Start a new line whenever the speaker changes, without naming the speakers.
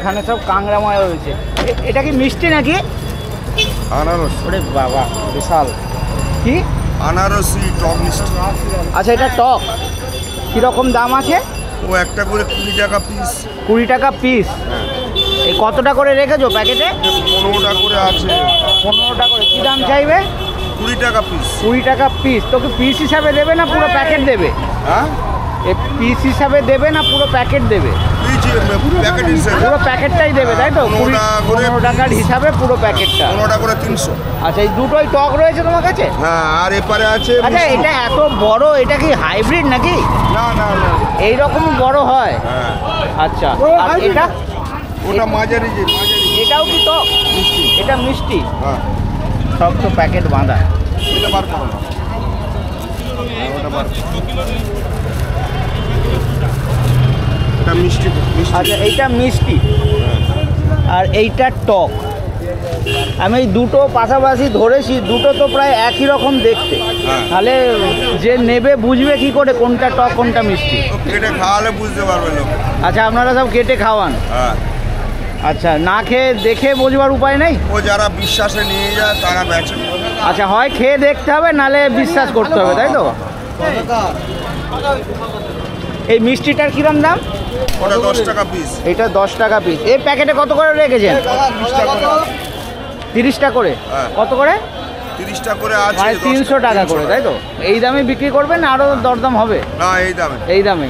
এখানে সব কাংড়াময় রয়েছে। এটা কি মিষ্টি নাকি?
আনারস।
ওরে বাবা বিশাল। কি
আনারসি টক মিষ্টি।
আচ্ছা এটা টক। কীরকম দাম আছে?
ও একটা করে 20 টাকা পিস।
20 টাকা পিস। এই কতটা করে রেখেছো প্যাকেটে?
15টা করে আছে।
15টা করে। কী দাম চাইবে?
20 টাকা পিস।
20 টাকা পিস। তোকে পিস হিসাবে দেবে না পুরো প্যাকেট দেবে?
হ্যাঁ
পিস হিসাবে দেবে না পুরো প্যাকেট দেবে?
প্যাকেট হিসেবে
পুরো প্যাকেটটাই দেবে তাই তো? 15 টাকার হিসাবে পুরো প্যাকেটটা।
15টা করে 300।
আচ্ছা এই দুটোই টক রয়েছে তোমার কাছে?
হ্যাঁ আর এপারে আছে।
আচ্ছা এটা এত বড়, এটা কি হাইব্রিড নাকি?
না না না
এইরকম বড় হয়?
হ্যাঁ।
আচ্ছা আর এটা?
ওটা মাঝারি।
এটাও কি টক? মিষ্টি। এটা মিষ্টি।
হ্যাঁ
সব তো প্যাকেট বাঁধা।
এটা বার করো না। ওটা বার। এটা মিষ্টি।
আচ্ছা এইটা মিষ্টি আর এইটা টক। আমি এই দুটো পাশাপাশি ধরেছি, দুটো তো প্রায় একই রকম দেখতে। তাহলে যে নেবে বুঝবে কি করে কোনটা টক কোনটা মিষ্টি?
কেটে খাওয়ালে বুঝতে পারবে লোক।
আচ্ছা আপনারা সব কেটে খাওয়ান?
হ্যাঁ।
আচ্ছা না খেয়ে দেখে বোঝবার উপায় নেই?
ও যারা বিশ্বাসে নিয়ে যায় তারা বেচে।
আচ্ছা হয় খেয়ে দেখতে হবে নালে বিশ্বাস করতে হবে তাই তো? এই মিষ্টিটার কিরম দাম?
ওটা 10 টাকা পিস।
এটা 10 টাকা পিস। এই প্যাকেটে কত করে রেখেছেন? 30টা করে। কত করে?
30টা করে আছে।
মানে 300 টাকা করে তাই তো? এই দামে বিক্রি করবেন না আরো দরদাম হবে?
না এই দামে।
এই দামে।